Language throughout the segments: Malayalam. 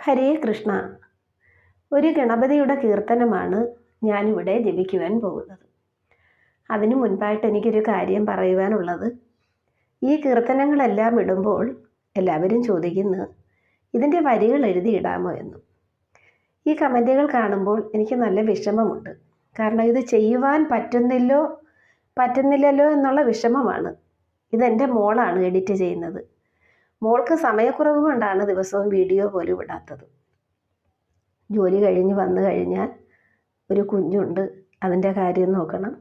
ഹരേ കൃഷ്ണ. ഒരു ഗണപതിയുടെ കീർത്തനമാണ് ഞാനിവിടെ ജപിക്കുവാൻ പോകുന്നത്. അതിനു മുൻപായിട്ട് എനിക്കൊരു കാര്യം പറയുവാനുള്ളത്, ഈ കീർത്തനങ്ങളെല്ലാം ഇടുമ്പോൾ എല്ലാവരും ചോദിക്കുന്നു, ഇതിൻ്റെ വരികൾ എഴുതിയിടാമോ എന്ന്. ഈ കമൻറ്റുകൾ കാണുമ്പോൾ എനിക്ക് നല്ല വിഷമമുണ്ട്. കാരണം ഇത് ചെയ്യുവാൻ പറ്റുന്നില്ലല്ലോ എന്നുള്ള വിഷമമാണ്. ഇതെൻ്റെ മോളാണ് എഡിറ്റ് ചെയ്യുന്നത്. മോൾക്ക് സമയക്കുറവ് കൊണ്ടാണ് ദിവസവും വീഡിയോ പോലും ഇടാത്തത്. ജോലി കഴിഞ്ഞ് വന്നു കഴിഞ്ഞാൽ ഒരു കുഞ്ഞുണ്ട്, അതിൻ്റെ കാര്യം നോക്കണം,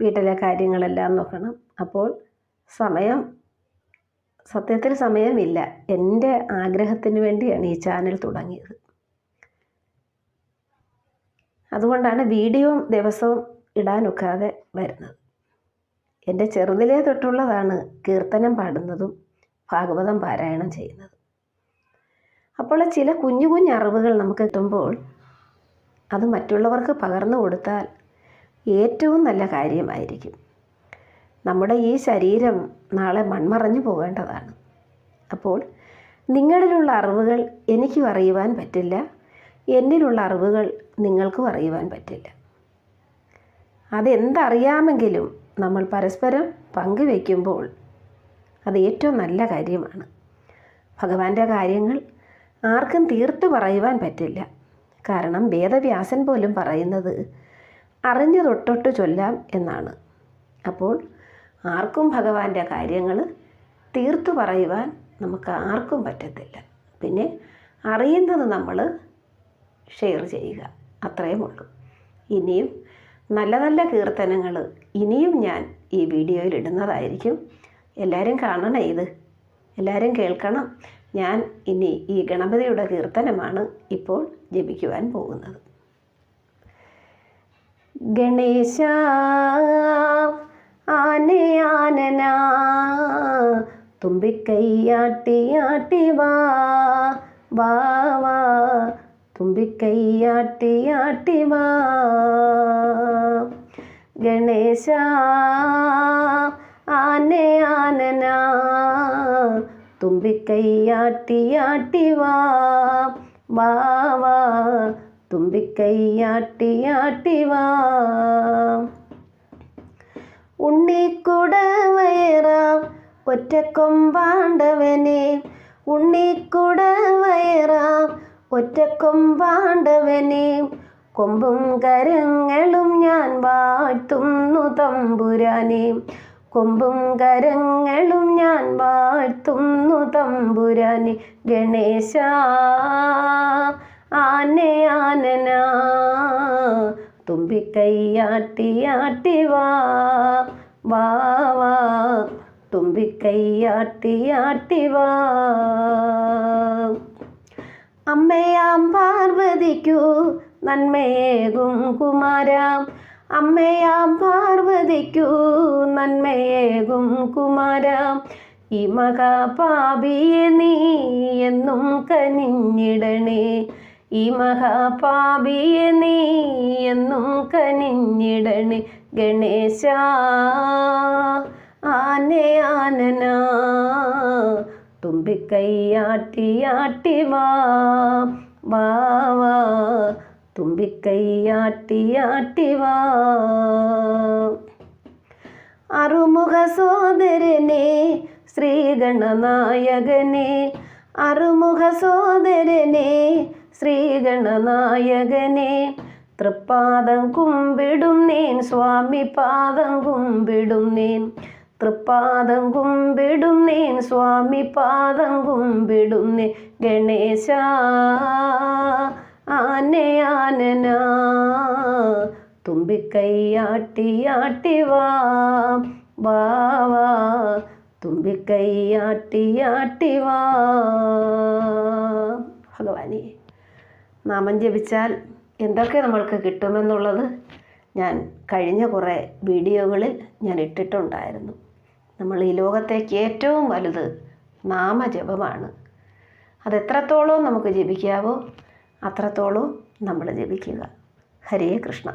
വീട്ടിലെ കാര്യങ്ങളെല്ലാം നോക്കണം. അപ്പോൾ സത്യത്തിൽ സമയമില്ല. എൻ്റെ ആഗ്രഹത്തിന് വേണ്ടിയാണ് ഈ ചാനൽ തുടങ്ങിയത്. അതുകൊണ്ടാണ് വീഡിയോ ദിവസവും ഇടാനൊക്കാതെ വരുന്നത്. എൻ്റെ ചെറുതിലേ തൊട്ടുള്ളതാണ് കീർത്തനം പാടുന്നതും ഭാഗവതം പാരായണം ചെയ്യുന്നത്. അപ്പോൾ ചില കുഞ്ഞു അറിവുകൾ നമുക്ക് കിട്ടുമ്പോൾ അത് മറ്റുള്ളവർക്ക് പകർന്നു കൊടുത്താൽ ഏറ്റവും നല്ല കാര്യമായിരിക്കും. നമ്മുടെ ഈ ശരീരം നാളെ മൺമറഞ്ഞു പോകേണ്ടതാണ്. അപ്പോൾ നിങ്ങളിലുള്ള അറിവുകൾ എനിക്കും അറിയുവാൻ പറ്റില്ല, എന്നിലുള്ള അറിവുകൾ നിങ്ങൾക്കും അറിയുവാൻ പറ്റില്ല. അതെന്തറിയാമെങ്കിലും നമ്മൾ പരസ്പരം പങ്കുവയ്ക്കുമ്പോൾ അത് ഏറ്റവും നല്ല കാര്യമാണ്. ഭഗവാന്റെ കാര്യങ്ങൾ ആർക്കും തീർത്തു പറയുവാൻ പറ്റില്ല. കാരണം വേദവ്യാസൻ പോലും പറയുന്നത് അറിഞ്ഞു തൊട്ടൊട്ട് ചൊല്ലാം എന്നാണ്. അപ്പോൾ ആർക്കും ഭഗവാന്റെ കാര്യങ്ങൾ തീർത്തു പറയുവാൻ നമുക്ക് ആർക്കും പറ്റത്തില്ല. പിന്നെ അറിയുന്നത് നമ്മൾ ഷെയർ ചെയ്യുക, അത്രയും ഉള്ളൂ. ഇനിയും നല്ല നല്ല കീർത്തനങ്ങൾ ഇനിയും ഞാൻ ഈ വീഡിയോയിൽ ഇടുന്നതായിരിക്കും. എല്ലാവരും കാണണം, എല്ലാവരും കേൾക്കണം. ഞാൻ ഇനി ഈ ഗണപതിയുടെ കീർത്തനമാണ് ഇപ്പോൾ ജപിക്കുവാൻ പോകുന്നത്. ഗണേശ ആനെ ആനന തുമ്പിക്കൈയാട്ടി വാ വാ വാ, തുമ്പിക്കൈയാട്ടി വാ. ഗണേശ ആനെ ആനന തുമ്പിക്കൈയാട്ടി വാ വാ വാ, തുമ്പിക്കൈയാട്ടി വാ. ഉണ്ണിക്കുടവയറാം ഒറ്റക്കൊമ്പാണ്ടവനെ, ഉണ്ണിക്കുടവയറാം ഒറ്റക്കൊമ്പാണ്ടവനെ, കൊമ്പും കരങ്ങളും ഞാൻ വാഴ്ത്തുന്നു തമ്പുരാനെ, കൊമ്പും കരങ്ങളും ഞാൻ വാഴ്ത്തുന്നു തമ്പുരാനെ. ഗണേശ ആനെ ആനന തുമ്പിക്കൈയാട്ടി വാ വാ വാ, തുമ്പിക്കൈയാട്ടി വാ. അമ്മയാം പാർവതിക്കു നന്മയേകും കുമാരാം, അമ്മയാം പാർവതിക്കു നന്മയേകും കുമാരാം, ഈ മഹാപാപിയെ നീ എന്നും കനിഞ്ഞിടണേ, ഈ മഹാപാപിയെ നീ എന്നും കനിഞ്ഞിടണേ. ഗണേശ ആനെ ആനന തുമ്പിക്കൈയാട്ടി വാ വാ വാ, തുമ്പിക്കൈയാട്ടി വാ. അറുമുഖ സോദരനെ ശ്രീഗണനായകനെ, അറുമുഖ സോദരനെ ശ്രീഗണനായകനെ, തൃപ്പാദം കുമ്പിടും നേൻ സ്വാമി പാദം കുമ്പിടും നേൻ, തൃപ്പാദം കുമ്പിടും നേൻ സ്വാമി പാദം കുമ്പിടും നേൻ. ഗണേശ ആനെ ആനന തുമ്പിക്കൈയാട്ടി വാ വാ വാ, തുമ്പിക്കൈയാട്ടി വാ. ഭഗവാനെ, നാമം ജപിച്ചാൽ എന്തൊക്കെ നമ്മൾക്ക് കിട്ടുമെന്നുള്ളത് ഞാൻ കഴിഞ്ഞ കുറേ വീഡിയോകളിൽ ഞാൻ ഇട്ടിട്ടുണ്ടായിരുന്നു. നമ്മൾ ഈ ലോകത്തേക്ക് ഏറ്റവും വലുത് നാമജപമാണ്. അതെത്രത്തോളം നമുക്ക് ജപിക്കാവോ അത്രത്തോളം നമ്മൾ ജപിക്കുക. ഹരേ കൃഷ്ണ.